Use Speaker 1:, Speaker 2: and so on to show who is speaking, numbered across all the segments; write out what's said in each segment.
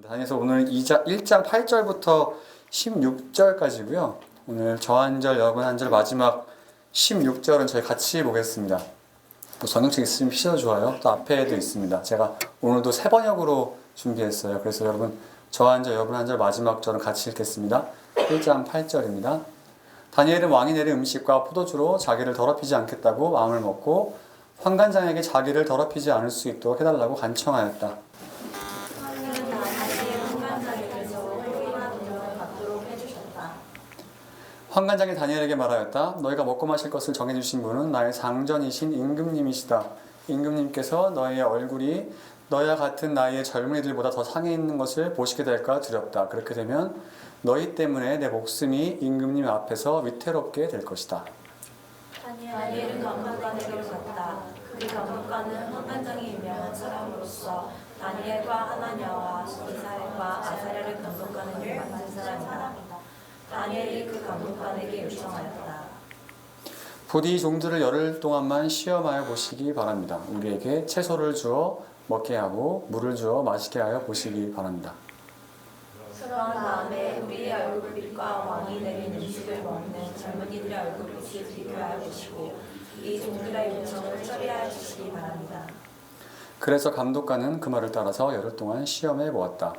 Speaker 1: 그래서 오늘 1장 8절부터 16절까지고요. 오늘 저 한 절, 여러분 한 절, 마지막 16절은 저희 같이 보겠습니다. 또 전용책 있으면 피셔도 좋아요. 또 앞에도 있습니다. 제가 오늘도 3번역으로 준비했어요. 그래서 여러분 저 한 절, 여러분 한 절, 마지막 절은 같이 읽겠습니다. 1장 8절입니다. 다니엘은 왕이 내린 음식과 포도주로 자기를 더럽히지 않겠다고 마음을 먹고 환관장에게 자기를 더럽히지 않을 수 있도록 해달라고 간청하였다. 환관장이 다니엘에게 말하였다. 너희가 먹고 마실 것을 정해주신 분은 나의 상전이신 임금님이시다. 임금님께서 너희의 얼굴이 너희와 같은 나이의 젊은이들보다 더 상해 있는 것을 보시게 될까 두렵다. 그렇게 되면 너희 때문에 내 목숨이 임금님 앞에서 위태롭게 될 것이다.
Speaker 2: 다니엘은 감독관에게로 갔다. 그 감독관은 환관장이 유명한 사람으로서 다니엘과 하나냐와 미사엘과 아사랴를 감독관에게 맡은 사람이다. 다니엘이 그 감독관에게 요청하였다.
Speaker 1: 부디 종들을 열흘 동안만 시험하여 보시기 바랍니다. 우리에게 채소를 주어 먹게 하고 물을 주어 마시게 하여 보시기 바랍니다.
Speaker 2: 그러한 다음에 우리의 얼굴빛과 왕이 내린 음식을 먹는 젊은이들의 얼굴빛을 비교하여 보시고 이 종들의 요청을 처리하여 주시기 바랍니다.
Speaker 1: 그래서 감독관은 그 말을 따라서 열흘 동안 시험해 보았다.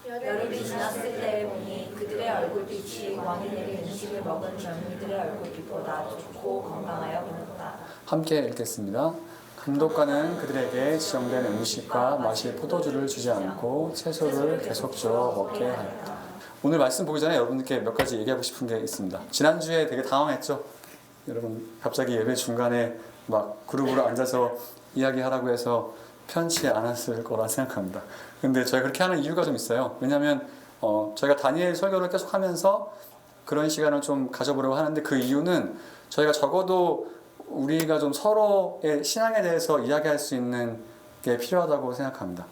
Speaker 2: 열흘이 지났을 때에 보니 그들의 얼굴빛이 왕이 내린 음식을 먹은 젊은이들의 얼굴빛보다 좋고 건강하여 보였다.
Speaker 1: 함께 읽겠습니다. 감독관은 그들에게 지정된 음식과 마실 포도주를 주지 않고 채소를 계속 주어 먹게 하였다. 오늘 말씀 보기 전에 여러분들께 몇 가지 얘기하고 싶은 게 있습니다. 지난주에 되게 당황했죠? 여러분 갑자기 예배 중간에 막 그룹으로 앉아서 이야기하라고 해서 편치 않았을 거라 생각합니다. 근데 저희가 그렇게 하는 이유가 좀 있어요. 왜냐하면 저희가 다니엘 설교를 계속 하면서 그런 시간을 좀 가져보려고 하는데 그 이유는 저희가 적어도 우리가 좀 서로의 신앙에 대해서 이야기할 수 있는 게 필요하다고 생각합니다.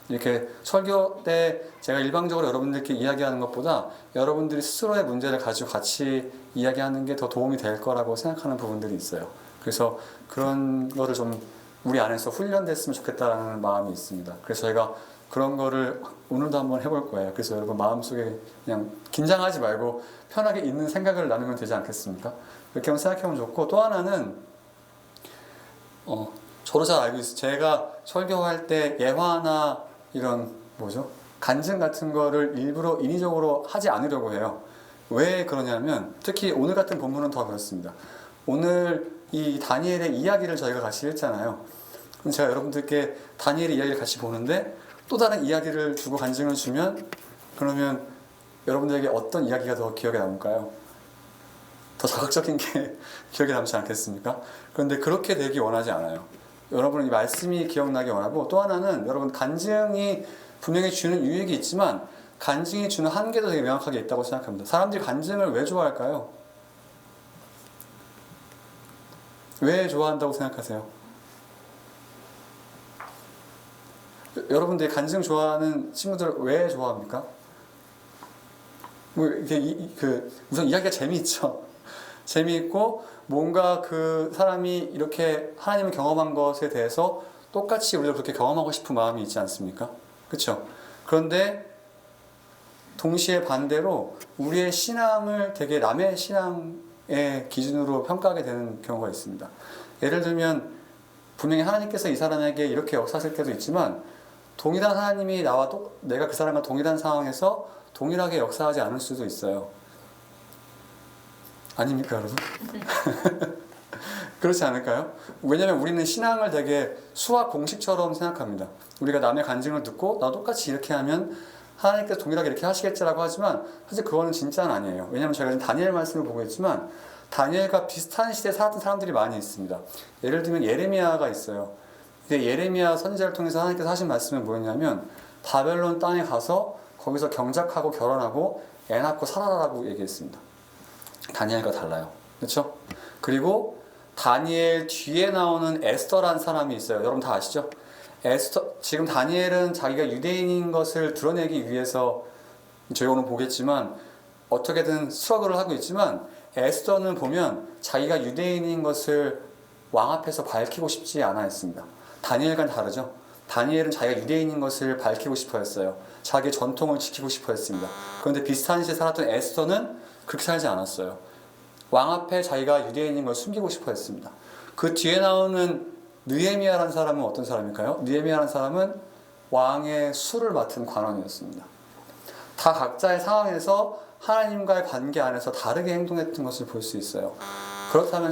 Speaker 1: 이렇게 설교 때 제가 일방적으로 여러분들께 이야기하는 것보다 여러분들이 스스로의 문제를 가지고 같이 이야기하는 게 더 도움이 될 거라고 생각하는 부분들이 있어요. 그래서 그런 거를 좀 우리 안에서 훈련됐으면 좋겠다는 마음이 있습니다. 그래서 저희가 그런 거를 오늘도 한번 해볼 거예요. 그래서 여러분 마음속에 그냥 긴장하지 말고 편하게 있는 생각을 나누면 되지 않겠습니까? 이렇게 한번 생각해보면 좋고, 또 하나는 저도 잘 알고 있어요. 제가 설교할 때 예화나 이런 간증 같은 거를 일부러 인위적으로 하지 않으려고 해요. 왜 그러냐면 특히 오늘 같은 본문은 더 그렇습니다. 오늘 이 다니엘의 이야기를 저희가 같이 읽잖아요. 그럼 제가 여러분들께 다니엘의 이야기를 같이 보는데 또 다른 이야기를 주고 간증을 주면 그러면 여러분들에게 어떤 이야기가 더 기억에 남을까요? 더 자극적인 게 기억에 남지 않겠습니까? 그런데 그렇게 되기 원하지 않아요. 여러분은 이 말씀이 기억나기 원하고, 또 하나는 여러분 간증이 분명히 주는 유익이 있지만 간증이 주는 한계도 되게 명확하게 있다고 생각합니다. 사람들이 간증을 왜 좋아할까요? 왜 좋아한다고 생각하세요? 여러분들이 간증 좋아하는 친구들 왜 좋아합니까? 우선 이야기가 재미있죠. 재미있고 뭔가 그 사람이 이렇게 하나님을 경험한 것에 대해서 똑같이 우리도 그렇게 경험하고 싶은 마음이 있지 않습니까? 그렇죠? 그런데 동시에 반대로 우리의 신앙을 되게 남의 신앙의 기준으로 평가하게 되는 경우가 있습니다. 예를 들면 분명히 하나님께서 이 사람에게 이렇게 역사하실 때도 있지만 동일한 하나님이 내가 그 사람과 동일한 상황에서 동일하게 역사하지 않을 수도 있어요. 아닙니까, 여러분? 그렇지 않을까요? 왜냐하면 우리는 신앙을 되게 수학 공식처럼 생각합니다. 우리가 남의 간증을 듣고 나도 똑같이 이렇게 하면 하나님께서 동일하게 이렇게 하시겠지라고 하지만 사실 그거는 진짜는 아니에요. 왜냐하면 제가 지금 다니엘 말씀을 보고 있지만 다니엘과 비슷한 시대에 살았던 사람들이 많이 있습니다. 예를 들면 예레미야가 있어요. 근데 예레미야 선지자를 통해서 하나님께서 하신 말씀은 뭐였냐면 바벨론 땅에 가서 거기서 경작하고 결혼하고 애 낳고 살아라라고 얘기했습니다. 다니엘과 달라요. 그렇죠? 그리고 다니엘 뒤에 나오는 에스더라는 사람이 있어요. 여러분 다 아시죠? 지금 다니엘은 자기가 유대인인 것을 드러내기 위해서 저희 오늘 보겠지만 어떻게든 스트러글을 하고 있지만 에스더는 보면 자기가 유대인인 것을 왕 앞에서 밝히고 싶지 않아 했습니다. 다니엘과는 다르죠. 다니엘은 자기가 유대인인 것을 밝히고 싶어 했어요. 자기 전통을 지키고 싶어 했습니다. 그런데 비슷한 시대에 살았던 에스더는 그렇게 살지 않았어요. 왕 앞에 자기가 유대인인 걸 숨기고 싶어 했습니다. 그 뒤에 나오는 느헤미야라는 사람은 어떤 사람일까요? 느헤미야라는 사람은 왕의 수를 맡은 관원이었습니다. 다 각자의 상황에서 하나님과의 관계 안에서 다르게 행동했던 것을 볼 수 있어요. 그렇다면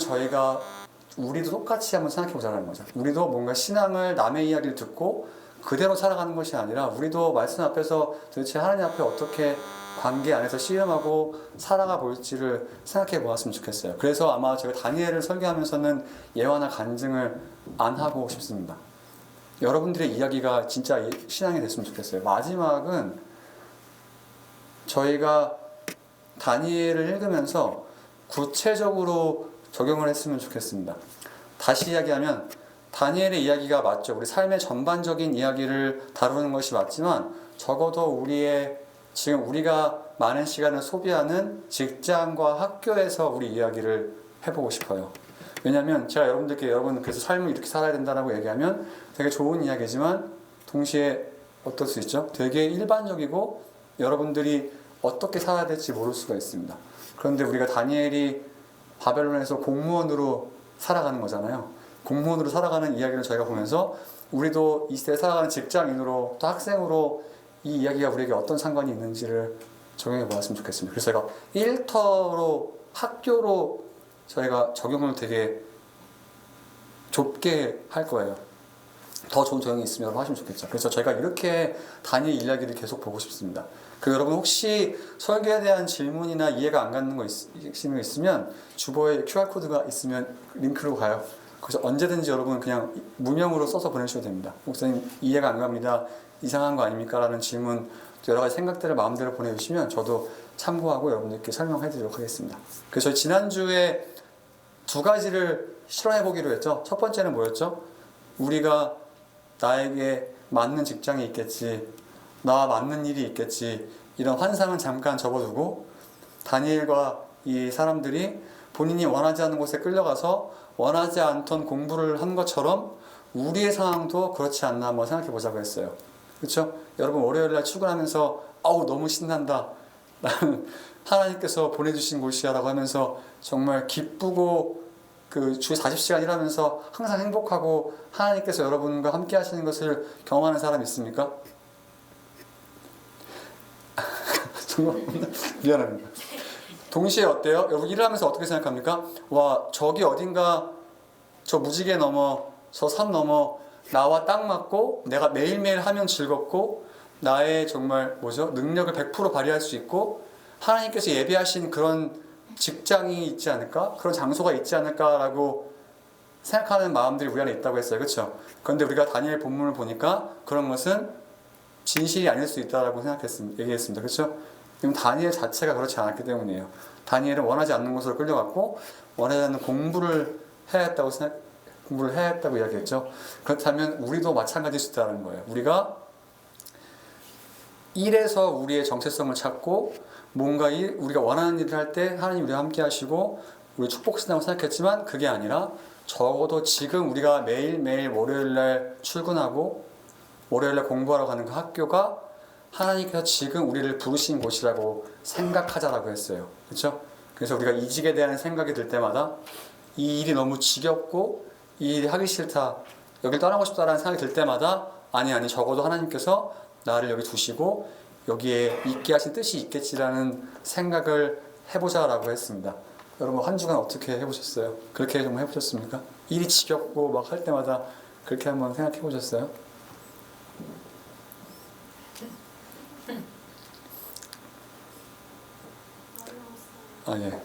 Speaker 1: 우리도 똑같이 한번 생각해 보자는 거죠. 우리도 뭔가 신앙을 남의 이야기를 듣고 그대로 살아가는 것이 아니라 우리도 말씀 앞에서 도대체 하나님 앞에 어떻게 관계 안에서 씨름하고 살아가 볼지를 생각해 보았으면 좋겠어요. 그래서 아마 제가 다니엘을 설계하면서는 예화나 간증을 안 하고 싶습니다. 여러분들의 이야기가 진짜 신앙이 됐으면 좋겠어요. 마지막은 저희가 다니엘을 읽으면서 구체적으로 적용을 했으면 좋겠습니다. 다시 이야기하면 다니엘의 이야기가 맞죠. 우리 삶의 전반적인 이야기를 다루는 것이 맞지만 적어도 지금 우리가 많은 시간을 소비하는 직장과 학교에서 우리 이야기를 해보고 싶어요. 왜냐하면 제가 여러분 그래서 삶을 이렇게 살아야 된다고 얘기하면 되게 좋은 이야기지만 동시에 어떨 수 있죠? 되게 일반적이고 여러분들이 어떻게 살아야 될지 모를 수가 있습니다. 그런데 우리가 다니엘이 바벨론에서 공무원으로 살아가는 거잖아요. 공무원으로 살아가는 이야기를 저희가 보면서 우리도 이 시대에 살아가는 직장인으로 또 학생으로 이 이야기가 우리에게 어떤 상관이 있는지를 적용해 보았으면 좋겠습니다. 그래서 제가 일터로 학교로 저희가 적용을 되게 좁게 할 거예요. 더 좋은 적용이 있으면 여러분 하시면 좋겠죠. 그래서 저희가 이렇게 다니엘 이야기를 계속 보고 싶습니다. 그리고 여러분 혹시 설교에 대한 질문이나 이해가 안 가는 거 있으면 주보에 QR코드가 있으면 링크로 가요. 그래서 언제든지 여러분 그냥 무명으로 써서 보내주셔도 됩니다. 목사님 이해가 안 갑니다. 이상한 거 아닙니까? 라는 질문 여러 가지 생각들을 마음대로 보내주시면 저도 참고하고 여러분들께 설명해 드리도록 하겠습니다. 그래서 지난주에 두 가지를 실험해 보기로 했죠. 첫 번째는 뭐였죠? 우리가 나에게 맞는 직장이 있겠지, 나와 맞는 일이 있겠지, 이런 환상은 잠깐 접어두고 다니엘과 이 사람들이 본인이 원하지 않는 곳에 끌려가서 원하지 않던 공부를 한 것처럼 우리의 상황도 그렇지 않나 한번 생각해 보자고 했어요. 그렇죠? 여러분 월요일날 출근하면서 아우 너무 신난다, 나는 하나님께서 보내주신 곳이야라고 하면서 정말 기쁘고 그 주 40시간 일하면서 항상 행복하고 하나님께서 여러분과 함께 하시는 것을 경험하는 사람 있습니까? 정말 미안합니다. 동시에 어때요? 여러분 일을 하면서 어떻게 생각합니까? 와, 저기 어딘가 저 무지개 넘어 저 산 넘어 나와 딱 맞고 내가 매일매일 하면 즐겁고 나의 정말 능력을 100% 발휘할 수 있고 하나님께서 예비하신 그런 직장이 있지 않을까? 그런 장소가 있지 않을까라고 생각하는 마음들이 우리 안에 있다고 했어요. 그렇죠? 그런데 우리가 다니엘 본문을 보니까 그런 것은 진실이 아닐 수 있다라고 얘기했습니다. 그렇죠? 지금 다니엘 자체가 그렇지 않았기 때문이에요. 다니엘은 원하지 않는 곳으로 끌려갔고 원하지 않는 공부를 해야 했다고 이야기했죠. 그렇다면 우리도 마찬가지일 수 있다는 거예요. 우리가 일에서 우리의 정체성을 찾고 뭔가 우리가 원하는 일을 할 때 하나님 우리와 함께 하시고 우리 축복신다고 생각했지만 그게 아니라 적어도 지금 우리가 매일매일 월요일날 출근하고 월요일날 공부하러 가는 그 학교가 하나님께서 지금 우리를 부르신 곳이라고 생각하자라고 했어요. 그렇죠? 그래서 우리가 이직에 대한 생각이 들 때마다 이 일이 너무 지겹고 이 일이 하기 싫다, 여길 떠나고 싶다라는 생각이 들 때마다 아니 적어도 하나님께서 나를 여기 두시고 여기에 있게 하신 뜻이 있겠지라는 생각을 해보자라고 했습니다. 여러분 한 주간 어떻게 해보셨어요? 그렇게 좀 해보셨습니까? 일이 지겹고 막 할 때마다 그렇게 한번 생각해 보셨어요? 예.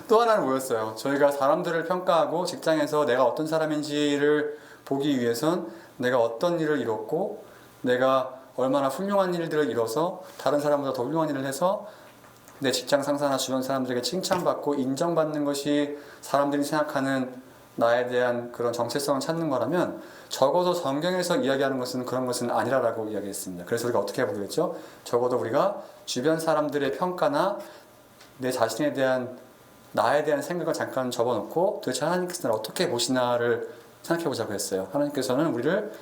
Speaker 1: 또 하나는 뭐였어요? 저희가 사람들을 평가하고 직장에서 내가 어떤 사람인지를 보기 위해선 내가 어떤 일을 이뤘고 내가 얼마나 훌륭한 일들을 이뤄서 다른 사람보다 더 훌륭한 일을 해서 내 직장 상사나 주변 사람들에게 칭찬받고 인정받는 것이 사람들이 생각하는 나에 대한 그런 정체성을 찾는 거라면 적어도 성경에서 이야기하는 것은 그런 것은 아니라고 이야기했습니다. 그래서 우리가 어떻게 해보기로 했죠? 적어도 우리가 주변 사람들의 평가나 내 자신에 대한 나에 대한 생각을 잠깐 접어놓고 도대체 하나님께서 나를 어떻게 보시나를 생각해 보자고 했어요. 하나님께서는 우리를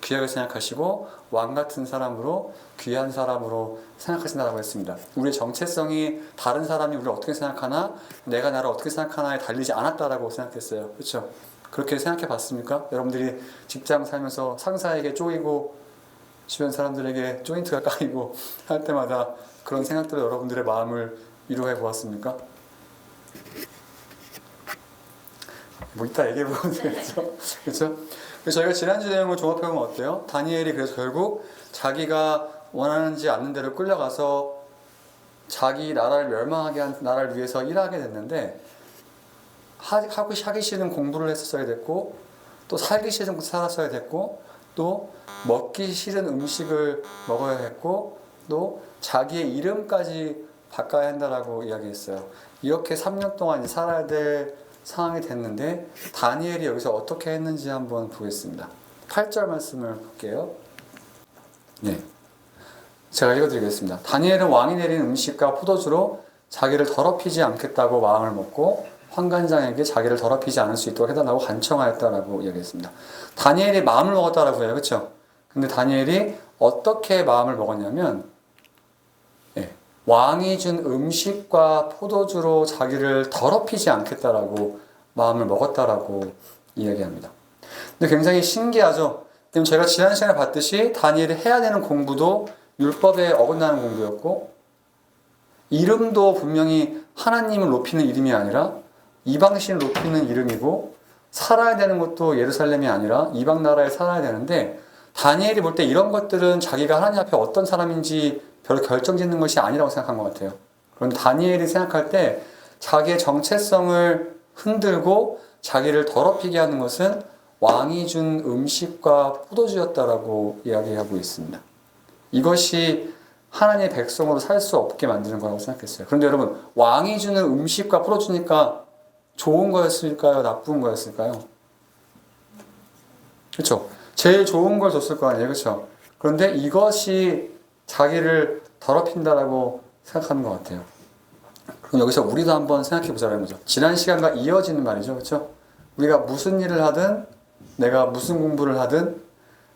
Speaker 1: 귀하게 생각하시고 왕 같은 사람으로 귀한 사람으로 생각하신다고 했습니다. 우리의 정체성이 다른 사람이 우리를 어떻게 생각하나 내가 나를 어떻게 생각하나에 달리지 않았다라고 생각했어요. 그렇죠? 그렇게 생각해 봤습니까? 여러분들이 직장 살면서 상사에게 쪼이고 주변 사람들에게 조인트가 까이고 할 때마다 그런 생각들로 여러분들의 마음을 위로해 보았습니까? 뭐 이따 얘기해 보면 되겠죠? 그렇죠? 그래서 저희가 지난주 내용을 종합해 보면 어때요? 다니엘이 그래서 결국 자기가 원하는지 않는 대로 끌려가서 자기 나라를 멸망하게 한 나라를 위해서 일하게 됐는데 하기 싫은 공부를 했었어야 됐고 또 살기 싫은 곳 살았어야 됐고 또 먹기 싫은 음식을 먹어야 했고 또 자기의 이름까지 바꿔야 한다라고 이야기했어요. 이렇게 3년 동안 살아야 될 상황이 됐는데 다니엘이 여기서 어떻게 했는지 한번 보겠습니다. 8절 말씀을 볼게요. 네, 제가 읽어드리겠습니다. 다니엘은 왕이 내린 음식과 포도주로 자기를 더럽히지 않겠다고 마음을 먹고 환관장에게 자기를 더럽히지 않을 수 있도록 해달라고 간청하였다라고 이야기했습니다. 다니엘이 마음을 먹었다라고 해요. 그렇죠? 근데 다니엘이 어떻게 마음을 먹었냐면 왕이 준 음식과 포도주로 자기를 더럽히지 않겠다라고 마음을 먹었다라고 이야기합니다. 근데 굉장히 신기하죠? 저희가 지난 시간에 봤듯이 다니엘이 해야 되는 공부도 율법에 어긋나는 공부였고 이름도 분명히 하나님을 높이는 이름이 아니라 이방신을 높이는 이름이고 살아야 되는 것도 예루살렘이 아니라 이방 나라에 살아야 되는데 다니엘이 볼 때 이런 것들은 자기가 하나님 앞에 어떤 사람인지 별로 결정짓는 것이 아니라고 생각한 것 같아요. 그런데 다니엘이 생각할 때 자기의 정체성을 흔들고 자기를 더럽히게 하는 것은 왕이 준 음식과 포도주였다라고 이야기하고 있습니다. 이것이 하나님의 백성으로 살 수 없게 만드는 거라고 생각했어요. 그런데 여러분, 왕이 주는 음식과 포도주니까 좋은 거였을까요? 나쁜 거였을까요? 그렇죠? 제일 좋은 걸 줬을 거 아니에요? 그렇죠? 그런데 이것이 자기를 더럽힌다라고 생각하는 것 같아요. 그럼 여기서 우리도 한번 생각해 보자는 거죠. 지난 시간과 이어지는 말이죠. 그렇죠? 우리가 무슨 일을 하든 내가 무슨 공부를 하든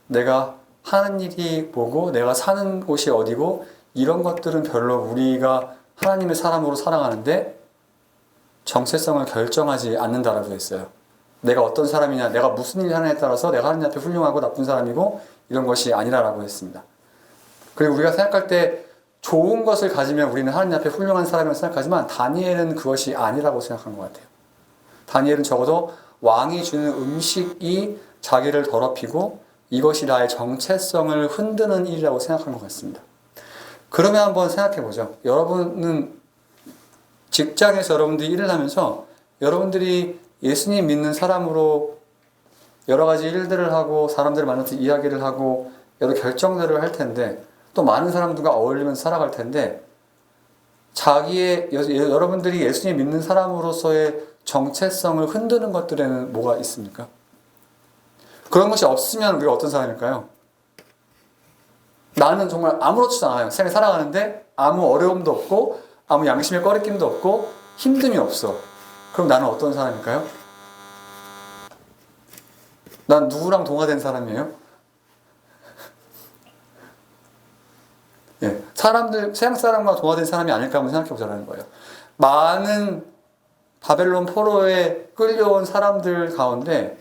Speaker 1: 내가 하는 일이 뭐고 내가 사는 곳이 어디고 이런 것들은 별로 우리가 하나님의 사람으로 살아가는데 정체성을 결정하지 않는다라고 했어요. 내가 어떤 사람이냐, 내가 무슨 일을 하느냐에 따라서 내가 하나님 앞에 훌륭하고 나쁜 사람이고 이런 것이 아니라라고 했습니다. 그리고 우리가 생각할 때 좋은 것을 가지면 우리는 하나님 앞에 훌륭한 사람이라고 생각하지만 다니엘은 그것이 아니라고 생각한 것 같아요. 다니엘은 적어도 왕이 주는 음식이 자기를 더럽히고 이것이 나의 정체성을 흔드는 일이라고 생각한 것 같습니다. 그러면 한번 생각해 보죠. 여러분은 직장에서 여러분들이 일을 하면서 여러분들이 예수님 믿는 사람으로 여러 가지 일들을 하고 사람들을 만나서 이야기를 하고 여러 결정들을 할 텐데 또 많은 사람들과 어울리면서 살아갈 텐데 여러분들이 예수님 믿는 사람으로서의 정체성을 흔드는 것들에는 뭐가 있습니까? 그런 것이 없으면 우리가 어떤 사람일까요? 나는 정말 아무렇지도 않아요. 생을 살아가는데 아무 어려움도 없고 아무 양심의 꺼리낌도 없고 힘듦이 없어. 그럼 나는 어떤 사람일까요? 난 누구랑 동화된 사람이에요? 서양 사람과 동화된 사람이 아닐까 한번 생각해 보자는 거예요. 많은 바벨론 포로에 끌려온 사람들 가운데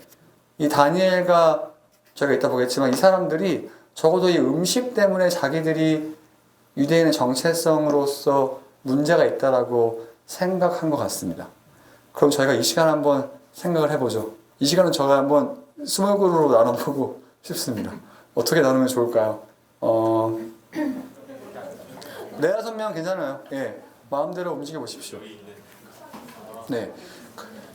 Speaker 1: 이 다니엘과 저희가 이따 보겠지만 이 사람들이 적어도 이 음식 때문에 자기들이 유대인의 정체성으로서 문제가 있다라고 생각한 것 같습니다. 그럼 저희가 이 시간 한번 생각을 해보죠. 이 시간은 저가 한번 20그룹으로 나눠보고 싶습니다. 어떻게 나누면 좋을까요? 4-5명 괜찮아요. 마음대로 움직여 보십시오. 네.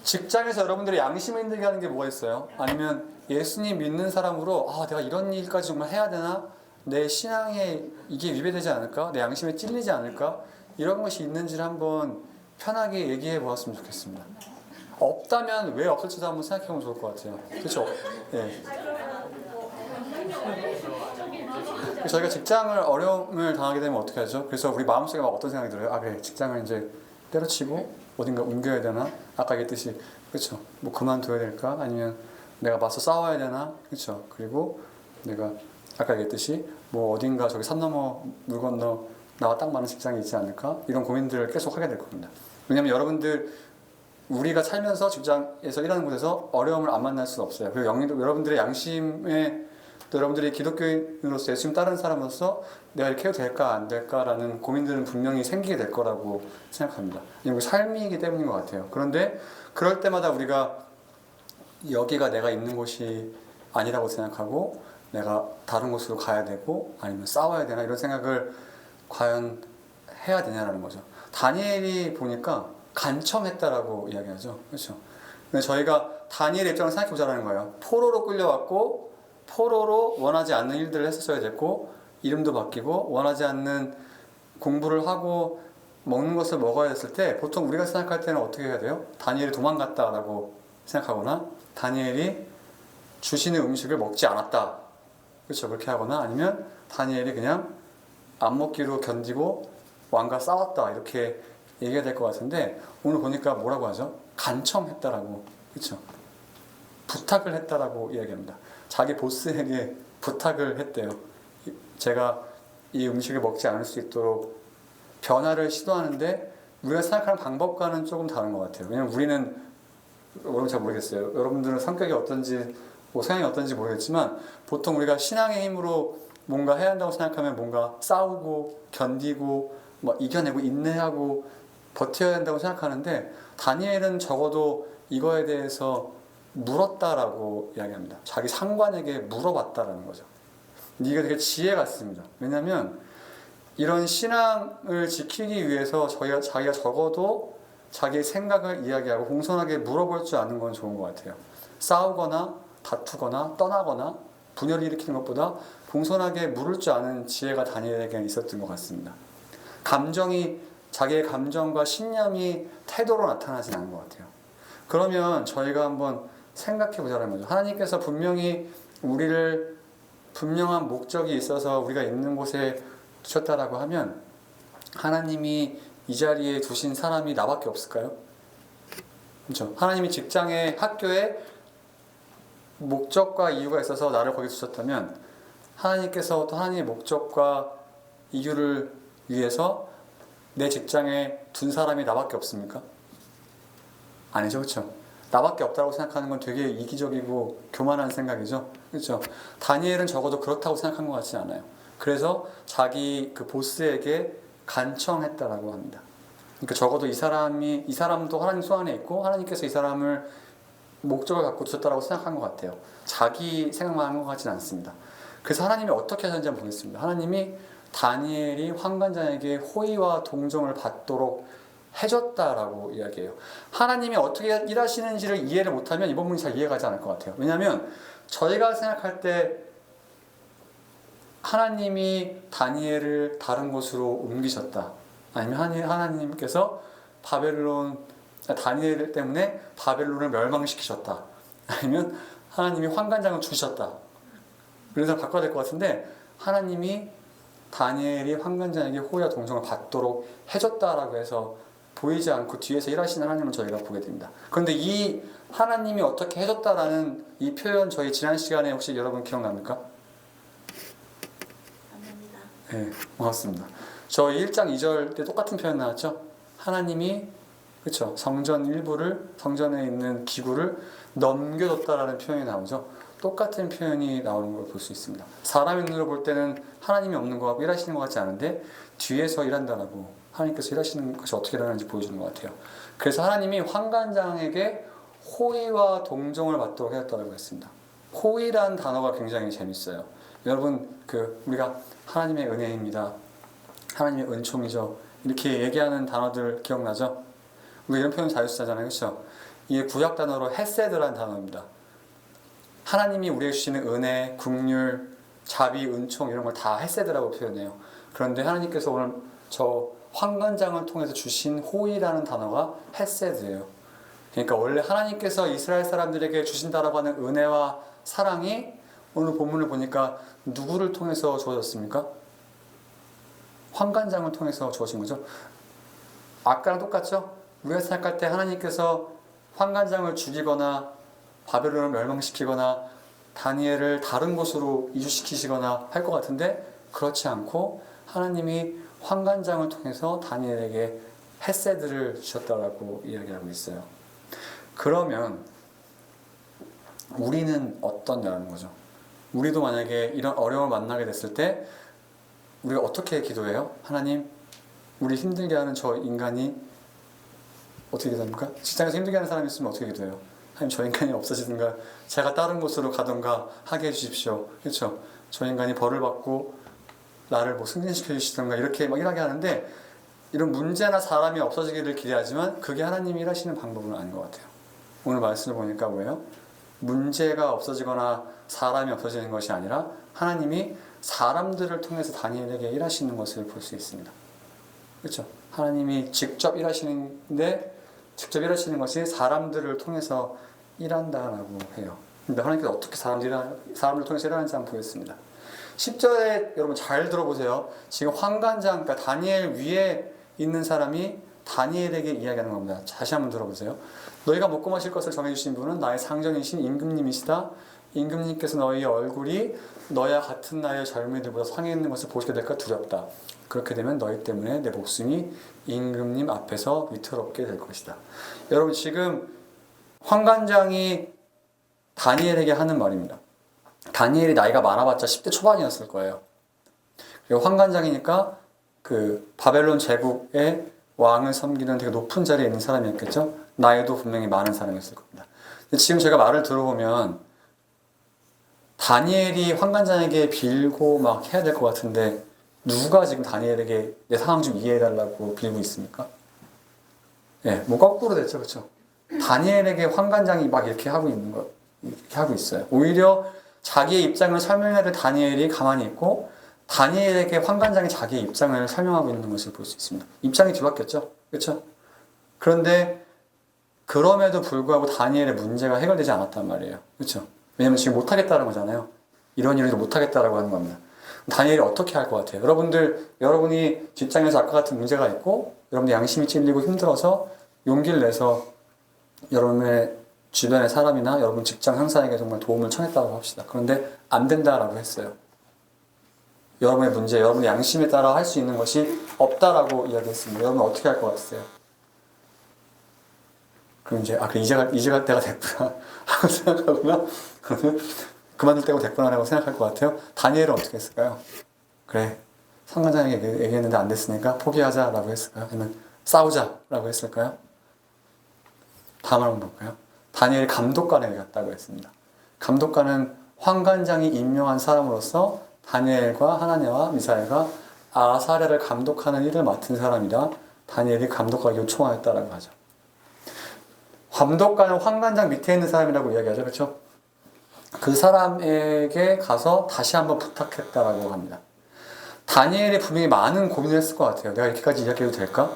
Speaker 1: 직장에서 여러분들이 양심을 힘들게 하는 게 뭐가 있어요? 아니면 예수님 믿는 사람으로 내가 이런 일까지 정말 해야 되나? 내 신앙에 이게 위배되지 않을까? 내 양심에 찔리지 않을까? 이런 것이 있는지를 한번 편하게 얘기해 보았으면 좋겠습니다. 없다면 왜 없을지도 한번 생각해 보면 좋을 것 같아요. 그렇죠? 저희가 직장을 어려움을 당하게 되면 어떻게 하죠? 그래서 우리 마음속에 막 어떤 생각이 들어요? 그래, 직장을 이제 때려치고 어딘가 옮겨야 되나? 아까 얘기했듯이, 그렇죠? 뭐 그만둬야 될까? 아니면 내가 맞서 싸워야 되나? 그렇죠? 그리고 내가 아까 얘기했듯이 뭐 어딘가 저기 산 넘어 물 건너 나와 딱 맞는 직장이 있지 않을까? 이런 고민들을 계속 하게 될 겁니다. 왜냐하면 여러분들 우리가 살면서 직장에서 일하는 곳에서 어려움을 안 만날 수는 없어요. 그리고 여러분들의 양심에 또 여러분들이 기독교인으로서 예수님 따르는 사람으로서 내가 이렇게 해도 될까 안 될까라는 고민들은 분명히 생기게 될 거라고 생각합니다. 이게 삶이기 때문인 것 같아요. 그런데 그럴 때마다 우리가 여기가 내가 있는 곳이 아니라고 생각하고 내가 다른 곳으로 가야 되고 아니면 싸워야 되나 이런 생각을 과연 해야 되냐라는 거죠. 다니엘이 보니까 간청했다라고 이야기하죠. 그렇죠? 근데 저희가 다니엘의 입장을 생각해 보자라는 거예요. 포로로 끌려왔고 포로로 원하지 않는 일들을 했었어야 됐고 이름도 바뀌고 원하지 않는 공부를 하고 먹는 것을 먹어야 됐을 때 보통 우리가 생각할 때는 어떻게 해야 돼요? 다니엘이 도망갔다라고 생각하거나 다니엘이 주시는 음식을 먹지 않았다. 그렇죠? 그렇게 하거나 아니면 다니엘이 그냥 안 먹기로 견디고 왕과 싸웠다. 이렇게 얘기해야 될 것 같은데 오늘 보니까 뭐라고 하죠? 간청했다라고. 그렇죠? 부탁을 했다라고 이야기합니다. 자기 보스에게 부탁을 했대요. 제가 이 음식을 먹지 않을 수 있도록 변화를 시도하는데 우리가 생각하는 방법과는 조금 다른 것 같아요. 왜냐면 우리는 여러분 잘 모르겠어요. 여러분들은 성격이 어떤지 뭐 성향이 어떤지 모르겠지만 보통 우리가 신앙의 힘으로 뭔가 해야 한다고 생각하면 뭔가 싸우고 견디고 뭐 이겨내고 인내하고 버텨야 한다고 생각하는데 다니엘은 적어도 이거에 대해서 물었다라고 이야기합니다. 자기 상관에게 물어봤다라는 거죠. 이게 되게 지혜 같습니다. 왜냐하면 이런 신앙을 지키기 위해서 자기가 적어도 자기의 생각을 이야기하고 공손하게 물어볼 줄 아는 건 좋은 것 같아요. 싸우거나 다투거나 떠나거나 분열을 일으키는 것보다 공손하게 물을 줄 아는 지혜가 다니엘에게 있었던 것 같습니다. 자기의 감정과 신념이 태도로 나타나진 않은 것 같아요. 그러면 저희가 한번 생각해 보자는 거죠. 하나님께서 분명히 우리를 분명한 목적이 있어서 우리가 있는 곳에 두셨다라고 하면 하나님이 이 자리에 두신 사람이 나밖에 없을까요? 그렇죠? 하나님이 직장에 학교에 목적과 이유가 있어서 나를 거기 두셨다면 하나님께서 또 하나님의 목적과 이유를 위해서 내 직장에 둔 사람이 나밖에 없습니까? 아니죠, 그렇죠? 나밖에 없다고 생각하는 건 되게 이기적이고 교만한 생각이죠, 그렇죠? 다니엘은 적어도 그렇다고 생각한 것 같지 않아요. 그래서 자기 그 보스에게 간청했다라고 합니다. 그러니까 적어도 이 사람도 하나님 손 안에 있고 하나님께서 이 사람을 목적을 갖고 두셨다라고 생각한 것 같아요. 자기 생각만 한 것 같지는 않습니다. 그래서 하나님이 어떻게 하셨는지 한번 보겠습니다. 하나님이 다니엘이 환관장에게 호의와 동정을 받도록 해줬다라고 이야기해요. 하나님이 어떻게 일하시는지를 이해를 못하면 이번 문이 잘 이해가지 않을 것 같아요. 왜냐하면 저희가 생각할 때 하나님이 다니엘을 다른 곳으로 옮기셨다. 아니면 하나님께서 다니엘 때문에 바벨론을 멸망시키셨다. 아니면 하나님이 환관장을 주셨다. 그래서 바꿔야 될 것 같은데 하나님이 다니엘이 환관장에게 호의와 동정을 받도록 해줬다라고 해서 보이지 않고 뒤에서 일하시는 하나님을 저희가 보게 됩니다. 그런데 이 하나님이 어떻게 해줬다라는 이 표현 저희 지난 시간에 혹시 여러분 기억납니까? 네, 고맙습니다. 저희 1장 2절 때 똑같은 표현 나왔죠? 하나님이 그렇죠? 성전에 있는 기구를 넘겨줬다라는 표현이 나오죠. 똑같은 표현이 나오는 걸 볼 수 있습니다. 사람의 눈으로 볼 때는 하나님이 없는 것 같고 일하시는 것 같지 않은데 뒤에서 일한다라고 하나님께서 일하시는 것이 어떻게 일어나는지 보여주는 것 같아요. 그래서 하나님이 환관장에게 호의와 동정을 받도록 해줬다고 했습니다. 호의라는 단어가 굉장히 재밌어요. 여러분 우리가 하나님의 은혜입니다. 하나님의 은총이죠. 이렇게 얘기하는 단어들 기억나죠? 우리 이런 표현 자주 쓰잖아요. 그렇죠? 이게 구약 단어로 헤세드라는 단어입니다. 하나님이 우리에게 주시는 은혜, 긍휼, 자비, 은총 이런 걸 다 헤세드라고 표현해요. 그런데 하나님께서 오늘 저 환관장을 통해서 주신 호의라는 단어가 헤세드예요. 그러니까 원래 하나님께서 이스라엘 사람들에게 주신다라고 하는 은혜와 사랑이 오늘 본문을 보니까 누구를 통해서 주어졌습니까? 환관장을 통해서 주어진 거죠. 아까랑 똑같죠? 우리가 생각할 때 하나님께서 환관장을 죽이거나 바벨론을 멸망시키거나 다니엘을 다른 곳으로 이주시키시거나 할 것 같은데 그렇지 않고 하나님이 환관장을 통해서 다니엘에게 헤세드를 주셨다라고 이야기하고 있어요. 그러면 우리는 어떠냐는 거죠. 우리도 만약에 이런 어려움을 만나게 됐을 때 우리가 어떻게 기도해요? 하나님, 우리 힘들게 하는 저 인간이 어떻게 기도합니까? 직장에서 힘들게 하는 사람이 있으면 어떻게 기도해요? 하나님, 저 인간이 없어지든가 제가 다른 곳으로 가든가 하게 해주십시오. 그렇죠? 저 인간이 벌을 받고 나를 뭐 승진시켜 주시든가 이렇게 막 일하게 하는데, 이런 문제나 사람이 없어지기를 기대하지만 그게 하나님이 일하시는 방법은 아닌 것 같아요. 오늘 말씀을 보니까 뭐예요? 문제가 없어지거나 사람이 없어지는 것이 아니라 하나님이 사람들을 통해서 다니엘에게 일하시는 것을 볼 수 있습니다. 그렇죠? 하나님이 직접 일하시는데, 직접 일하시는 것이 사람들을 통해서 일한다라고 해요. 근데 하나님께서 어떻게 사람들을 통해서 일하는지 한번 보겠습니다. 10절에 여러분 잘 들어보세요. 지금 환관장, 그러니까 다니엘 위에 있는 사람이 다니엘에게 이야기하는 겁니다. 다시 한번 들어보세요. 너희가 먹고 마실 것을 정해주신 분은 나의 상전이신 임금님이시다. 임금님께서 너희 얼굴이 너희와 같은 나이의 젊은이들보다 상해 있는 것을 보시게 될까 두렵다. 그렇게 되면 너희 때문에 내 목숨이 임금님 앞에서 위태롭게 될 것이다. 여러분, 지금 환관장이 다니엘에게 하는 말입니다. 다니엘이 나이가 많아봤자 10대 초반이었을 거예요. 그리고 환관장이니까 그 바벨론 제국의 왕을 섬기는 되게 높은 자리에 있는 사람이었겠죠. 나이도 분명히 많은 사람이었을 겁니다. 근데 지금 제가 말을 들어보면 다니엘이 환관장에게 빌고 막 해야 될 것 같은데, 누가 지금 다니엘에게 내 상황 좀 이해해달라고 빌고 있습니까? 예, 뭐 거꾸로 됐죠, 그렇죠? 다니엘에게 환관장이 막 이렇게 하고 있는 거, 이렇게 하고 있어요. 오히려 자기의 입장을 설명해야 될 다니엘이 가만히 있고, 다니엘에게 환관장이 자기의 입장을 설명하고 있는 것을 볼 수 있습니다. 입장이 뒤바뀌었죠, 그렇죠? 그런데 그럼에도 불구하고 다니엘의 문제가 해결되지 않았단 말이에요, 그렇죠? 왜냐면 지금 못하겠다는 거잖아요. 이런 일도 못하겠다라고 하는 겁니다. 다니엘이 어떻게 할 것 같아요? 여러분이 직장에서 아까 같은 문제가 있고, 여러분들 양심이 찔리고 힘들어서 용기를 내서 여러분의 주변의 사람이나 여러분 직장 상사에게 정말 도움을 청했다고 합시다. 그런데 안 된다라고 했어요. 여러분의 문제, 여러분의 양심에 따라 할 수 있는 것이 없다라고 이야기했습니다. 여러분 어떻게 할 것 같으세요? 그럼 이제 이제 갈 때가 됐구나 하고 생각하구나. 그러면 그만둘 때가 됐구나라고 생각할 것 같아요. 다니엘은 어떻게 했을까요? 그래, 상관장에게 얘기했는데 안 됐으니까 포기하자라고 했을까요? 아니면 싸우자라고 했을까요? 다음 한번 볼까요? 다니엘이 감독관에게 갔다고 했습니다. 감독관은 환관장이 임명한 사람으로서 다니엘과 하나냐와 미사엘과 아사랴를 감독하는 일을 맡은 사람이라 다니엘이 감독관에게 요청하였다라고 하죠. 감독관은 환관장 밑에 있는 사람이라고 이야기하죠, 그렇죠? 그 사람에게 가서 다시 한번 부탁했다라고 합니다. 다니엘이 분명히 많은 고민을 했을 것 같아요. 내가 이렇게까지 이야기해도 될까?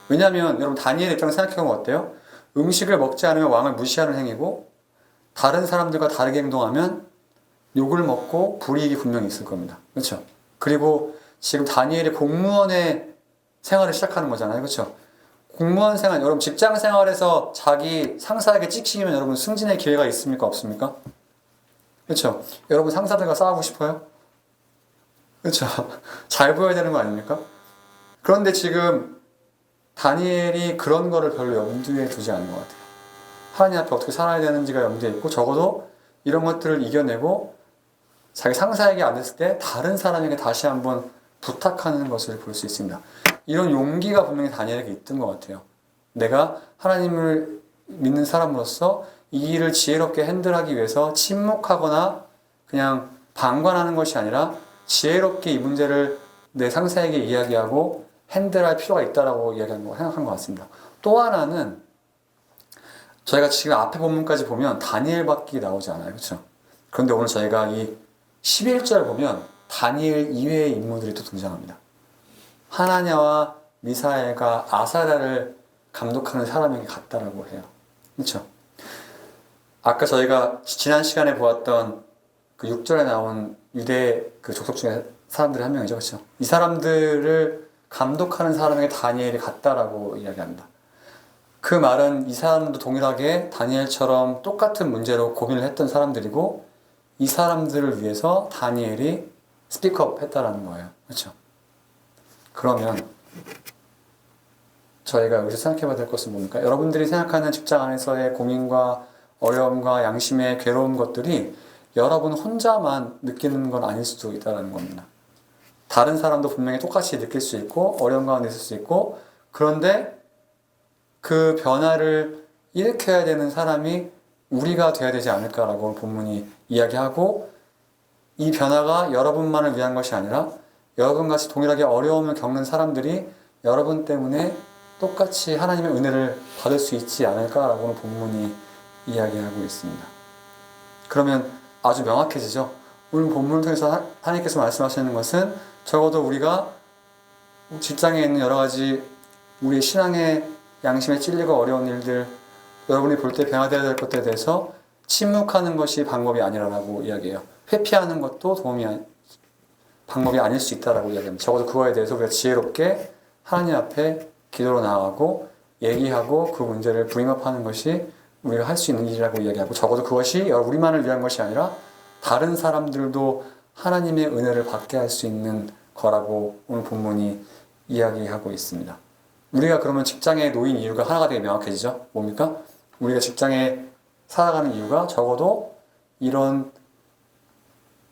Speaker 1: 왜냐하면 여러분, 다니엘 입장을 생각해보면 어때요? 음식을 먹지 않으면 왕을 무시하는 행위고, 다른 사람들과 다르게 행동하면 욕을 먹고 불이익이 분명히 있을 겁니다. 그렇죠? 그리고 지금 다니엘이 공무원의 생활을 시작하는 거잖아요. 그렇죠? 공무원 생활, 여러분 직장 생활에서 자기 상사에게 찍히면 여러분 승진의 기회가 있습니까? 없습니까? 그렇죠? 여러분 상사들과 싸우고 싶어요? 그렇죠? 잘 보여야 되는 거 아닙니까? 그런데 지금 다니엘이 그런 거를 별로 염두에 두지 않는 것 같아요. 하나님 앞에 어떻게 살아야 되는지가 염두에 있고, 적어도 이런 것들을 이겨내고 자기 상사에게 안 됐을 때 다른 사람에게 다시 한번 부탁하는 것을 볼 수 있습니다. 이런 용기가 분명히 다니엘에게 있던 것 같아요. 내가 하나님을 믿는 사람으로서 이 일을 지혜롭게 핸들하기 위해서 침묵하거나 그냥 방관하는 것이 아니라 지혜롭게 이 문제를 내 상사에게 이야기하고 핸들할 필요가 있다라고 생각한 것 같습니다. 또 하나는 저희가 지금 앞에 본문까지 보면 다니엘밖에 나오지 않아요. 그렇죠? 그런데 오늘 저희가 이 11절 보면 다니엘 이외의 인물들이 또 등장합니다. 하나냐와 미사엘과 아사랴를 감독하는 사람에게 갔다라고 해요. 그렇죠? 아까 저희가 지난 시간에 보았던 그 6절에 나온 유대 그 족속 중에 사람들의 한 명이죠. 그렇죠? 이 사람들을 감독하는 사람에게 다니엘이 갔다라고 이야기합니다. 그 말은 이 사람도 동일하게 다니엘처럼 똑같은 문제로 고민을 했던 사람들이고, 이 사람들을 위해서 다니엘이 스피크업 했다라는 거예요. 그렇죠? 그러면 저희가 여기서 생각해 봐야 될 것은 뭡니까? 여러분들이 생각하는 직장 안에서의 고민과 어려움과 양심의 괴로운 것들이 여러분 혼자만 느끼는 건 아닐 수도 있다는 겁니다. 다른 사람도 분명히 똑같이 느낄 수 있고 어려운 가운데 있을 수 있고, 그런데 그 변화를 일으켜야 되는 사람이 우리가 되어야 되지 않을까라고 본문이 이야기하고, 이 변화가 여러분만을 위한 것이 아니라 여러분같이 동일하게 어려움을 겪는 사람들이 여러분 때문에 똑같이 하나님의 은혜를 받을 수 있지 않을까라고는 본문이 이야기하고 있습니다. 그러면 아주 명확해지죠. 오늘 본문을 통해서 하나님께서 말씀하시는 것은 적어도 우리가 직장에 있는 여러 가지 우리의 신앙의 양심에 찔리고 어려운 일들, 여러분이 볼 때 변화되어야 될 것들에 대해서 침묵하는 것이 방법이 아니라고 이야기해요. 회피하는 것도 방법이 아닐 수 있다라고 이야기합니다. 적어도 그거에 대해서 우리가 지혜롭게 하나님 앞에 기도로 나아가고 얘기하고 그 문제를 브링업하는 것이 우리가 할 수 있는 일이라고 이야기하고, 적어도 그것이 우리만을 위한 것이 아니라 다른 사람들도 하나님의 은혜를 받게 할 수 있는 거라고 오늘 본문이 이야기하고 있습니다. 우리가 그러면 직장에 놓인 이유가 하나가 되게 명확해지죠. 뭡니까? 우리가 직장에 살아가는 이유가 적어도 이런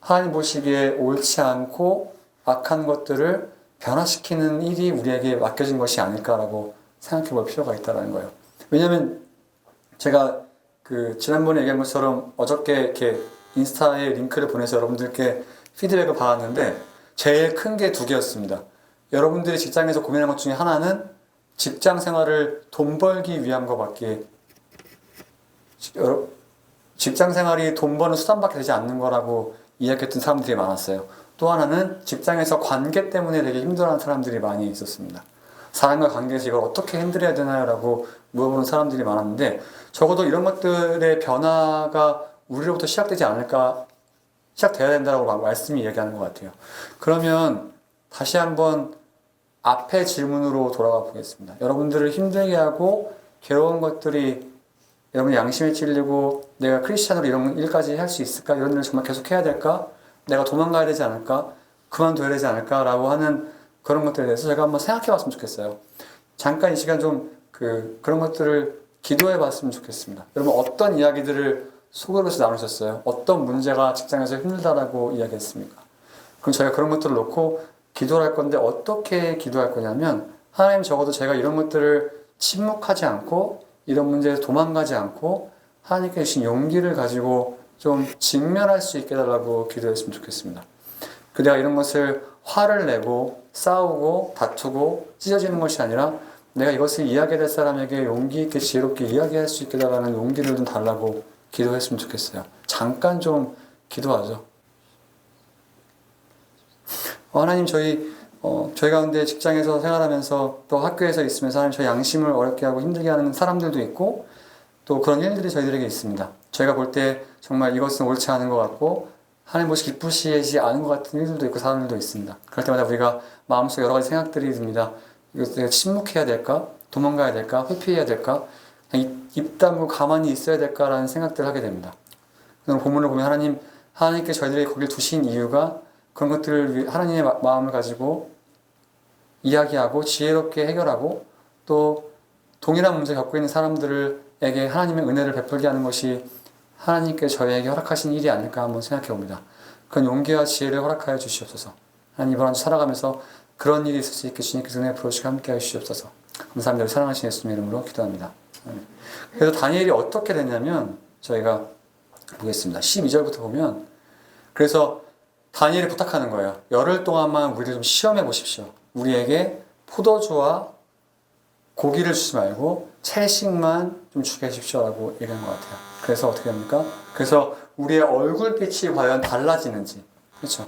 Speaker 1: 하나님 보시기에 옳지 않고 악한 것들을 변화시키는 일이 우리에게 맡겨진 것이 아닐까라고 생각해 볼 필요가 있다는 거예요. 왜냐하면 제가 지난번에 얘기한 것처럼 어저께 이렇게 인스타에 링크를 보내서 여러분들께 피드백을 받았는데 제일 큰 게 두 개였습니다. 여러분들이 직장에서 고민하는 것 중에 하나는 직장 생활을 돈 벌기 위한 것밖에, 직장 생활이 돈 버는 수단밖에 되지 않는 거라고 이야기했던 사람들이 많았어요. 또 하나는 직장에서 관계 때문에 되게 힘들어하는 사람들이 많이 있었습니다. 사람과 관계에서 이걸 어떻게 핸들해야 되나요? 라고 물어보는 사람들이 많았는데, 적어도 이런 것들의 변화가 우리로부터 시작되지 않을까, 시작돼야 된다고 말씀이 얘기하는 것 같아요. 그러면 다시 한번 앞의 질문으로 돌아가 보겠습니다. 여러분들을 힘들게 하고 괴로운 것들이 여러분 양심에 찔리고 내가 크리스찬으로 이런 일까지 할 수 있을까? 이런 일을 정말 계속 해야 될까? 내가 도망가야 되지 않을까? 그만둬야 되지 않을까? 라고 하는 그런 것들에 대해서 제가 한번 생각해 봤으면 좋겠어요. 잠깐 이 시간 좀 그런 것들을 기도해 봤으면 좋겠습니다. 여러분 어떤 이야기들을 속으로서 나누셨어요? 어떤 문제가 직장에서 힘들다라고 이야기했습니까? 그럼 저희가 그런 것들을 놓고 기도를 할 건데 어떻게 기도할 거냐면, 하나님 적어도 제가 이런 것들을 침묵하지 않고 이런 문제에서 도망가지 않고 하나님께 주신 용기를 가지고 좀 직면할 수 있게 해달라고 기도했으면 좋겠습니다. 내가 이런 것을 화를 내고 싸우고 다투고 찢어지는 것이 아니라 내가 이것을 이야기할 사람에게 용기 있게 지혜롭게 이야기할 수 있게 해달라는 용기를 좀 달라고 기도했으면 좋겠어요. 잠깐 좀 기도하죠. 하나님, 저희 가운데 직장에서 생활하면서 또 학교에서 있으면서 하나님 저희 양심을 어렵게 하고 힘들게 하는 사람들도 있고, 또 그런 일들이 저희들에게 있습니다. 저희가 볼 때 정말 이것은 옳지 않은 것 같고 하나님 보시 기쁘시지 않은 것 같은 일들도 있고 사람들도 있습니다. 그럴 때마다 우리가 마음속에 여러 가지 생각들이 듭니다. 이것을 내가 침묵해야 될까? 도망가야 될까? 회피해야 될까? 그냥 입 다물고 가만히 있어야 될까라는 생각들을 하게 됩니다. 오늘 본문을 보면 하나님께 저희들이 거길 두신 이유가 그런 것들을 위해 하나님의 마음을 가지고 이야기하고 지혜롭게 해결하고 또 동일한 문제 겪고 있는 사람들에게 하나님의 은혜를 베풀게 하는 것이 하나님께 저희에게 허락하신 일이 아닐까 한번 생각해 봅니다. 그런 용기와 지혜를 허락하여 주시옵소서. 하나님 이번 한 주 살아가면서 그런 일이 있을 수 있게 주님께서 은혜 부어주시고 함께 하시옵소서. 감사합니다. 우리 사랑하신 예수님 이름으로 기도합니다. 그래서 다니엘이 어떻게 됐냐면, 저희가 보겠습니다. 12절부터 보면, 그래서 다니엘이 부탁하는 거예요. 열흘 동안만 우리를 좀 시험해 보십시오. 우리에게 포도주와 고기를 주지 말고 채식만 좀 주게 해주십시오 라고 얘기한 것 같아요. 그래서 어떻게 됩니까? 그래서 우리의 얼굴빛이 과연 달라지는지, 그렇죠?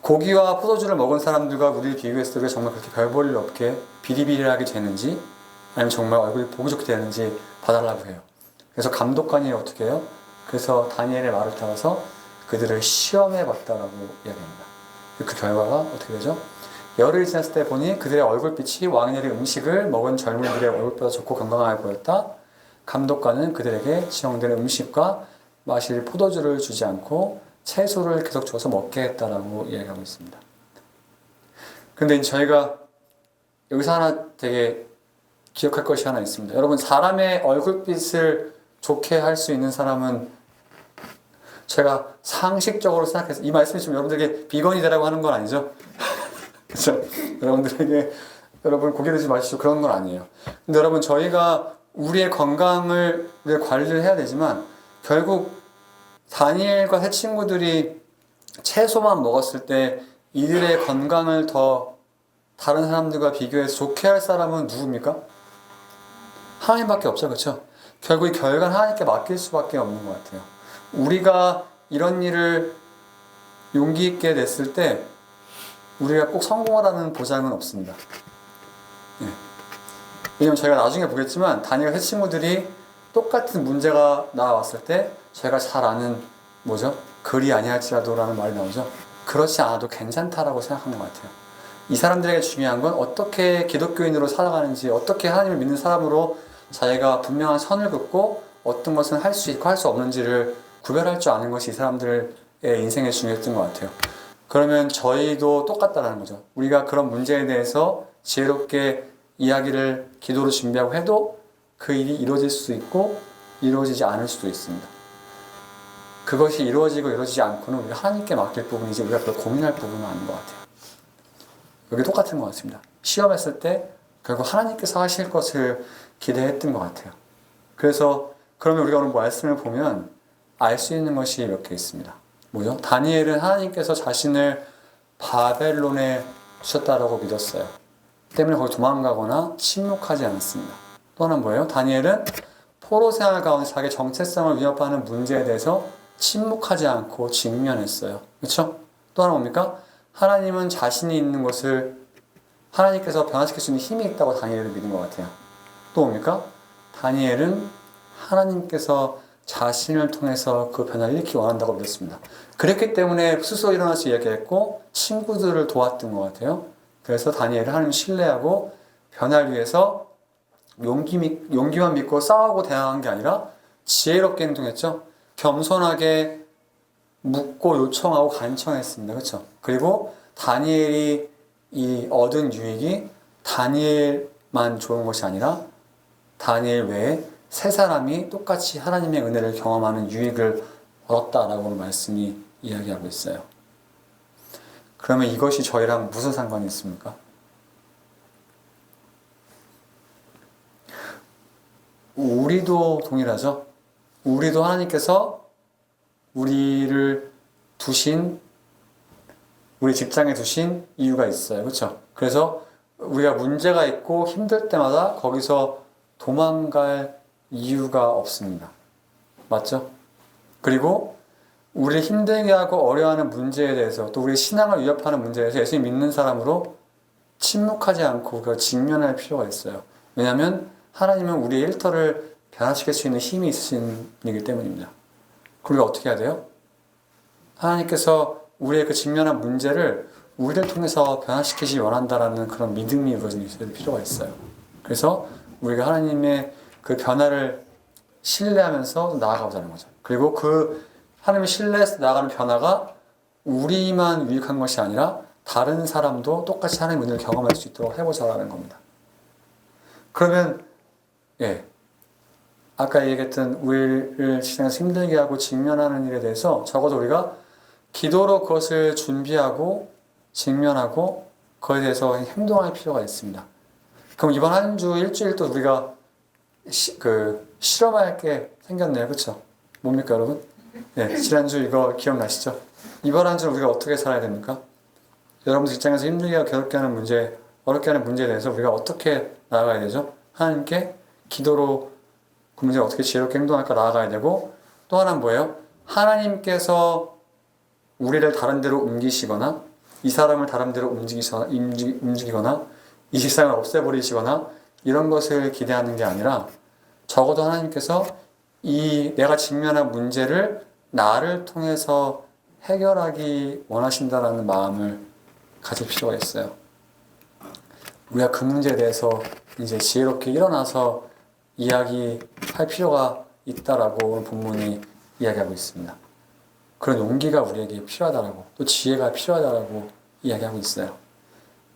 Speaker 1: 고기와 포도주를 먹은 사람들과 우리를 비교했을 때 정말 그렇게 별 볼 일 없게 비리비리하게 되는지, 아니면 정말 얼굴이 보기 좋게 되는지 봐달라고 해요. 그래서 감독관이 어떻게 해요? 그래서 다니엘의 말을 따라서 그들을 시험해 봤다라고 이야기합니다. 그 결과가 어떻게 되죠? 열흘이 지났을 때 보니 그들의 얼굴빛이 왕이 내린 음식을 먹은 젊은이들의 얼굴보다 좋고 건강하게 보였다. 감독관은 그들에게 지정된 음식과 마실 포도주를 주지 않고 채소를 계속 줘서 먹게 했다라고 이야기하고 있습니다. 근데 저희가 여기서 하나 되게 기억할 것이 하나 있습니다. 여러분, 사람의 얼굴빛을 좋게 할 수 있는 사람은 제가 상식적으로 생각해서 이 말씀이 지금 여러분들에게 비건이 되라고 하는 건 아니죠? 그렇죠? 여러분들에게 여러분 고개 들지 마시죠. 그런 건 아니에요. 근데 여러분, 저희가 우리의 건강을 관리를 해야 되지만 결국 다니엘과 새 친구들이 채소만 먹었을 때 이들의 건강을 더 다른 사람들과 비교해서 좋게 할 사람은 누굽니까? 하나님밖에 없죠. 그렇죠? 결국 이 결과는 하나님께 맡길 수밖에 없는 것 같아요. 우리가 이런 일을 용기 있게 냈을 때 우리가 꼭 성공하라는 보장은 없습니다. 예. 왜냐면 저희가 나중에 보겠지만 다니엘과 새 친구들이 똑같은 문제가 나왔을 때 제가 잘 아는 뭐죠? 그리 아니할지라도 라는 말이 나오죠. 그렇지 않아도 괜찮다라고 생각하는 것 같아요. 이 사람들에게 중요한 건 어떻게 기독교인으로 살아가는지, 어떻게 하나님을 믿는 사람으로 자기가 분명한 선을 긋고 어떤 것은 할 수 있고 할 수 없는지를 구별할 줄 아는 것이 이 사람들의 인생에 중요했던 것 같아요. 그러면 저희도 똑같다라는 거죠. 우리가 그런 문제에 대해서 지혜롭게 이야기를 기도로 준비하고 해도 그 일이 이루어질 수도 있고 이루어지지 않을 수도 있습니다. 그것이 이루어지고 이루어지지 않고는 우리가 하나님께 맡길 부분이지 우리가 그걸 고민할 부분은 아닌 것 같아요. 여기 똑같은 것 같습니다. 시험했을 때 결국 하나님께서 하실 것을 기대했던 것 같아요. 그래서 그러면 우리가 오늘 말씀을 보면 알 수 있는 것이 몇 개 있습니다. 뭐죠? 다니엘은 하나님께서 자신을 바벨론에 주셨다라고 믿었어요. 때문에 거기 도망가거나 침묵하지 않았습니다. 또 하나는 뭐예요? 다니엘은 포로 생활 가운데 자기 정체성을 위협하는 문제에 대해서 침묵하지 않고 직면했어요. 그렇죠? 또 하나 뭡니까? 하나님은 자신이 있는 것을 하나님께서 변화시킬 수 있는 힘이 있다고 다니엘을 믿은 것 같아요. 또 뭡니까? 다니엘은 하나님께서 자신을 통해서 그 변화를 일으키기 원한다고 믿었습니다. 그랬기 때문에 스스로 일어나서 이야기했고 친구들을 도왔던 것 같아요. 그래서 다니엘은 하나님을 신뢰하고 변화를 위해서 용기만 믿고 싸우고 대항한 게 아니라 지혜롭게 행동했죠. 겸손하게 묻고 요청하고 간청했습니다. 그렇죠? 그리고 다니엘이 이 얻은 유익이 다니엘만 좋은 것이 아니라 다니엘 외에 세 사람이 똑같이 하나님의 은혜를 경험하는 유익을 얻었다라고 말씀이 이야기하고 있어요. 그러면 이것이 저희랑 무슨 상관이 있습니까? 우리도 동일하죠. 우리도 하나님께서 우리를 두신, 우리 직장에 두신 이유가 있어요. 그렇죠? 그래서 우리가 문제가 있고 힘들 때마다 거기서 도망갈 이유가 없습니다. 맞죠? 그리고 우리를 힘들게 하고 어려워하는 문제에 대해서 또 우리의 신앙을 위협하는 문제에 대해서 예수님 믿는 사람으로 침묵하지 않고 그걸 직면할 필요가 있어요. 왜냐하면 하나님은 우리의 일터를 변화시킬 수 있는 힘이 있으신 분이기 때문입니다. 그리고 어떻게 해야 돼요? 하나님께서 우리의 그 직면한 문제를 우리를 통해서 변화시키시기 원한다라는 그런 믿음이 있을 필요가 있어요. 그래서 우리가 하나님의 그 변화를 신뢰하면서 나아가보자는 거죠. 그리고 그 하나님을 신뢰해서 나아가는 변화가 우리만 유익한 것이 아니라 다른 사람도 똑같이 하나님의 은혜를 경험할 수 있도록 해보자라는 겁니다. 그러면 아까 얘기했던 우리를 시장에서 힘들게 하고 직면하는 일에 대해서 적어도 우리가 기도로 그것을 준비하고 직면하고 그것에 대해서 행동할 필요가 있습니다. 그럼 이번 한 주 일주일 또 우리가 실험할 게 생겼네요. 그렇죠? 뭡니까 여러분? 지난주 이거 기억나시죠? 이번 한 주 우리가 어떻게 살아야 됩니까? 여러분 직장에서 힘들게 하고 괴롭게 하는 문제, 어렵게 하는 문제에 대해서 우리가 어떻게 나아가야 되죠? 하나님께 기도로 그 문제를 어떻게 지혜롭게 행동할까 나아가야 되고, 또 하나는 뭐예요? 하나님께서 우리를 다른 데로 옮기시거나 이 사람을 다른 데로 움직이거나 이 세상을 없애버리시거나 이런 것을 기대하는 게 아니라 적어도 하나님께서 이 내가 직면한 문제를 나를 통해서 해결하기 원하신다라는 마음을 가질 필요가 있어요. 우리가 그 문제에 대해서 이제 지혜롭게 일어나서 이야기할 필요가 있다라고 본문이 이야기하고 있습니다. 그런 용기가 우리에게 필요하다라고, 또 지혜가 필요하다라고 이야기하고 있어요.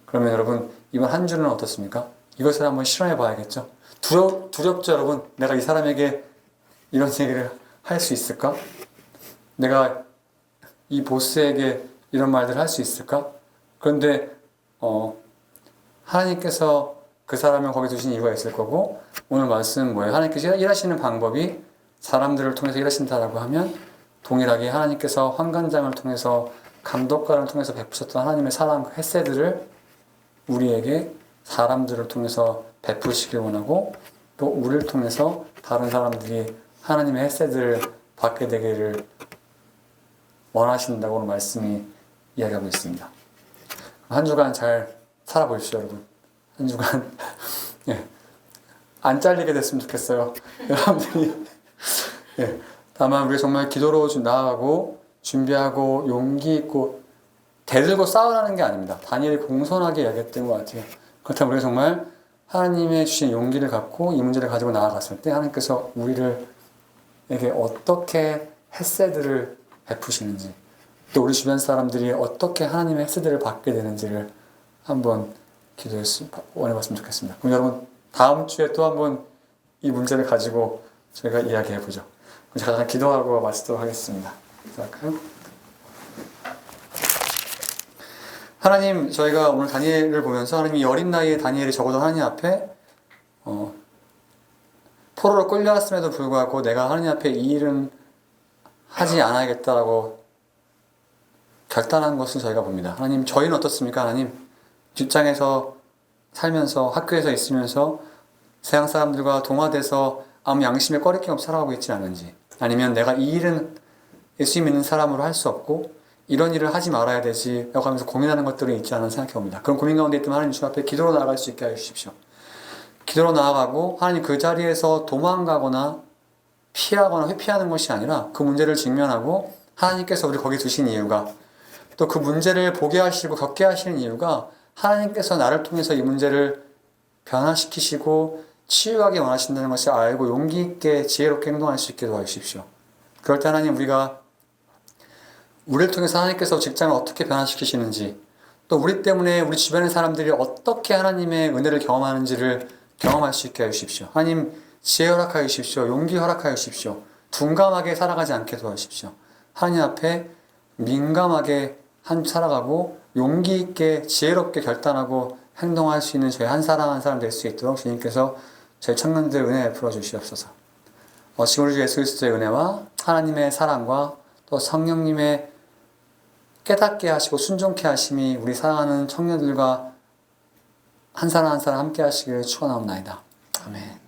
Speaker 1: 그러면 여러분, 이번 한 주는 어떻습니까? 이것을 한번 실험해 봐야겠죠? 두렵죠, 여러분? 내가 이 사람에게 이런 얘기를 할 수 있을까? 내가 이 보스에게 이런 말들을 할 수 있을까? 그런데 하나님께서 그 사람을 거기 두신 이유가 있을 거고, 오늘 말씀은 뭐예요? 하나님께서 일하시는 방법이 사람들을 통해서 일하신다라고 하면 동일하게 하나님께서 환관장을 통해서 감독관을 통해서 베푸셨던 하나님의 사랑, 헤세드를 우리에게 사람들을 통해서 베푸시길 원하고, 또 우리를 통해서 다른 사람들이 하나님의 헤세드를 받게 되기를 원하신다고 오늘 말씀이 이야기하고 있습니다. 한 주간 잘 살아보십시오, 여러분. 한 주간 예, 안 잘리게 됐으면 좋겠어요. 여러분들이 예, 다만 우리가 정말 기도로 나아가고 준비하고 용기 있고 대들고 싸우라는 게 아닙니다. 다니엘이 공손하게 이야기했던 것 같아요. 그렇다면 우리가 정말 하나님의 주신 용기를 갖고 이 문제를 가지고 나아갔을 때 하나님께서 우리에게 어떻게 헤세드를 베푸시는지, 또 우리 주변 사람들이 어떻게 하나님의 헤세드를 받게 되는지를 한번 원해봤으면 좋겠습니다. 그럼 여러분, 다음 주에 또 한번 이 문제를 가지고 저희가 이야기해보죠. 제가 잠깐 기도하고 마치도록 하겠습니다. 기도할까요? 하나님, 저희가 오늘 다니엘을 보면서 하나님이 어린 나이에 다니엘이 적어도 하나님 앞에 포로로 끌려왔음에도 불구하고 내가 하나님 앞에 이 일은 하지 않아야겠다라고 결단한 것을 저희가 봅니다. 하나님, 저희는 어떻습니까? 하나님, 뒷장에서 살면서 학교에서 있으면서 세상 사람들과 동화돼서 아무 양심에 꺼리낌 없이 살아가고 있지 않은지, 아니면 내가 이 일은 예수 믿는 사람으로 할 수 없고 이런 일을 하지 말아야 되지 라고 하면서 고민하는 것들이 있지 않나 생각해 봅니다. 그런 고민 가운데 있다면 하나님 주 앞에 기도로 나아갈 수 있게 해주십시오. 기도로 나아가고 하나님 그 자리에서 도망가거나 피하거나 회피하는 것이 아니라 그 문제를 직면하고 하나님께서 우리 거기 두신 이유가, 또 그 문제를 보게 하시고 겪게 하시는 이유가 하나님께서 나를 통해서 이 문제를 변화시키시고 치유하게 원하신다는 것을 알고 용기 있게 지혜롭게 행동할 수 있게 도와주십시오. 그럴 때 하나님, 우리를 통해서 하나님께서 직장을 어떻게 변화시키시는지, 또 우리 때문에 우리 주변의 사람들이 어떻게 하나님의 은혜를 경험하는지를 경험할 수 있게 해주십시오. 하나님, 지혜 허락하여 주십시오. 용기 허락하여 주십시오. 둔감하게 살아가지 않게 도와주십시오. 하나님 앞에 민감하게 살아가고 용기 있게 지혜롭게 결단하고 행동할 수 있는 저희 한 사람 한 사람 될 수 있도록 주님께서 저희 청년들 은혜 베풀어 주시옵소서. 지금 우리 주 예수 그리스도의 은혜와 하나님의 사랑과 또 성령님의 깨닫게 하시고 순종케 하심이 우리 사랑하는 청년들과 한 사람 한 사람 함께 하시기를 축원하옵나이다. 아멘.